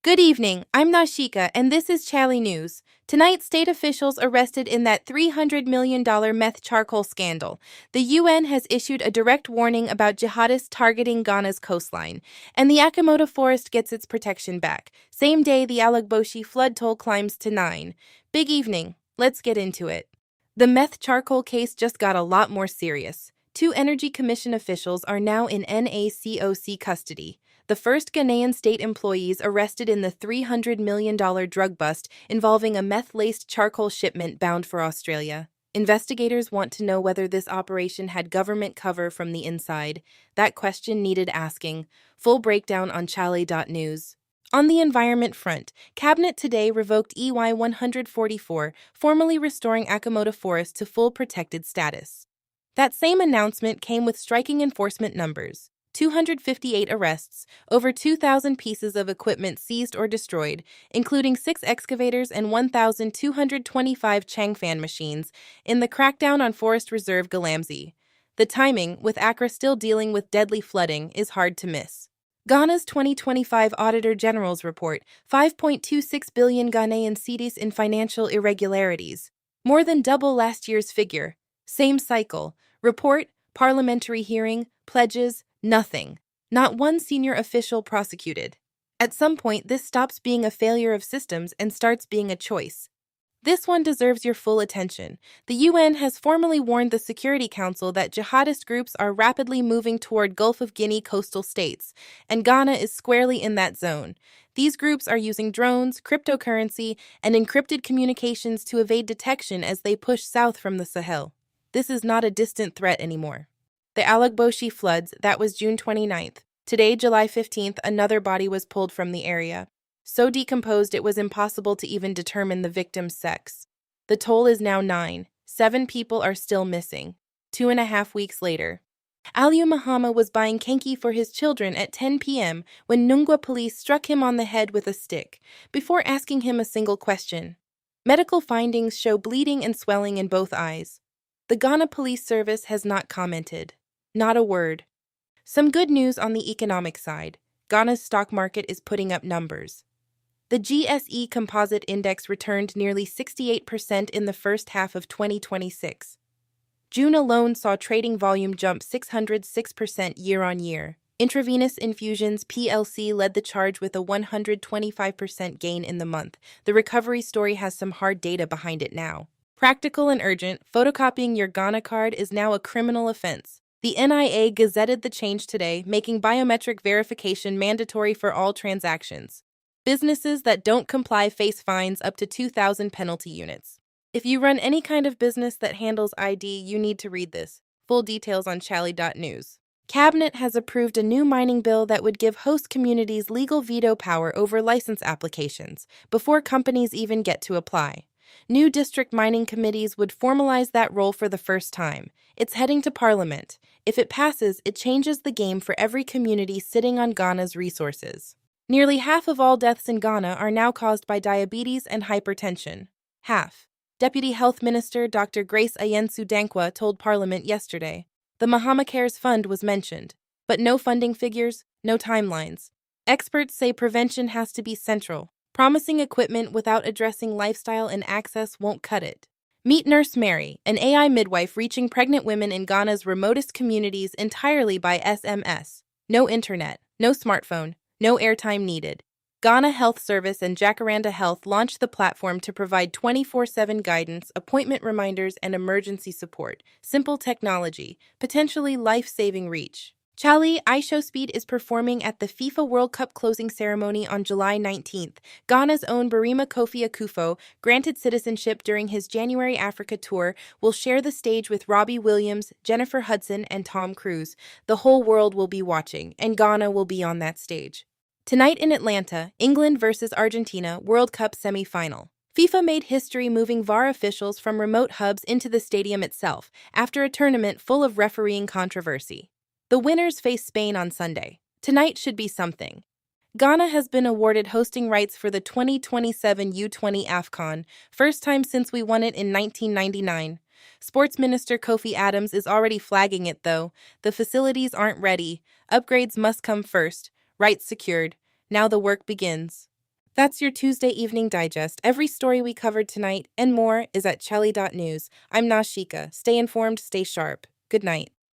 Good evening, I'm Nashika, and this is Chale News. Tonight, state officials arrested in that $300 million meth charcoal scandal. The UN has issued a direct warning about jihadists targeting Ghana's coastline, and the Akamoto forest gets its protection back. Same day, the Alagboshi flood toll climbs to 9. Big evening. Let's get into it. The meth charcoal case just got a lot more serious. Two Energy Commission officials are now in NACOC custody. The first Ghanaian state employees arrested in the $300 million drug bust involving a meth-laced charcoal shipment bound for Australia. Investigators want to know whether this operation had government cover from the inside. That question needed asking. Full breakdown on Chale.news. On the environment front, Cabinet today revoked EY 144, formally restoring Akamoto Forest to full protected status. That same announcement came with striking enforcement numbers. 258 arrests, over 2,000 pieces of equipment seized or destroyed, including 6 excavators and 1,225 Changfan machines, in the crackdown on Forest Reserve Galamsey. The timing, with Accra still dealing with deadly flooding, is hard to miss. Ghana's 2025 Auditor General's report, 5.26 billion Ghanaian cedis in financial irregularities, more than double last year's figure. Same cycle. Report, parliamentary hearing, pledges, nothing. Not one senior official prosecuted. At some point, this stops being a failure of systems and starts being a choice. This one deserves your full attention. The UN has formally warned the Security Council that jihadist groups are rapidly moving toward Gulf of Guinea coastal states, and Ghana is squarely in that zone. These groups are using drones, cryptocurrency, and encrypted communications to evade detection as they push south from the Sahel. This is not a distant threat anymore. The Alagboshi floods, that was June 29th. Today, July 15th, another body was pulled from the area. So decomposed it was impossible to even determine the victim's sex. The toll is now 9. 7 people are still missing. 2.5 weeks later. Aliu Mahama was buying kenki for his children at 10 p.m. when Nungwa police struck him on the head with a stick, before asking him a single question. Medical findings show bleeding and swelling in both eyes. The Ghana Police Service has not commented. Not a word. Some good news on the economic side. Ghana's stock market is putting up numbers. The GSE Composite Index returned nearly 68% in the first half of 2026. June alone saw trading volume jump 606% year-on-year. Intravenous Infusions PLC led the charge with a 125% gain in the month. The recovery story has some hard data behind it now. Practical and urgent, photocopying your Ghana card is now a criminal offense. The NIA gazetted the change today, making biometric verification mandatory for all transactions. Businesses that don't comply face fines up to 2,000 penalty units. If you run any kind of business that handles ID, you need to read this. Full details on Chale.news. Cabinet has approved a new mining bill that would give host communities legal veto power over license applications before companies even get to apply. New district mining committees would formalize that role for the first time. It's heading to Parliament. If it passes, it changes the game for every community sitting on Ghana's resources. Nearly half of all deaths in Ghana are now caused by diabetes and hypertension. Half. Deputy Health Minister Dr. Grace Ayensu Dankwa told Parliament yesterday. The Mahama Cares Fund was mentioned, but no funding figures, no timelines. Experts say prevention has to be central. Promising equipment without addressing lifestyle and access won't cut it. Meet Nurse Mary, an AI midwife reaching pregnant women in Ghana's remotest communities entirely by SMS. No internet, no smartphone, no airtime needed. Ghana Health Service and Jacaranda Health launched the platform to provide 24/7 guidance, appointment reminders, and emergency support. Simple technology, potentially life-saving reach. Chale, IShowSpeed is performing at the FIFA World Cup closing ceremony on July 19th. Ghana's own Barima Kofi Akufo, granted citizenship during his January Africa tour, will share the stage with Robbie Williams, Jennifer Hudson, and Tom Cruise. The whole world will be watching, and Ghana will be on that stage. Tonight in Atlanta, England versus Argentina World Cup semi-final. FIFA made history moving VAR officials from remote hubs into the stadium itself after a tournament full of refereeing controversy. The winners face Spain on Sunday. Tonight should be something. Ghana has been awarded hosting rights for the 2027 U20 AFCON, first time since we won it in 1999. Sports Minister Kofi Adams is already flagging it, though. The facilities aren't ready. Upgrades must come first. Rights secured. Now the work begins. That's your Tuesday evening digest. Every story we covered tonight and more is at Chale.news. I'm Nashika. Stay informed, stay sharp. Good night.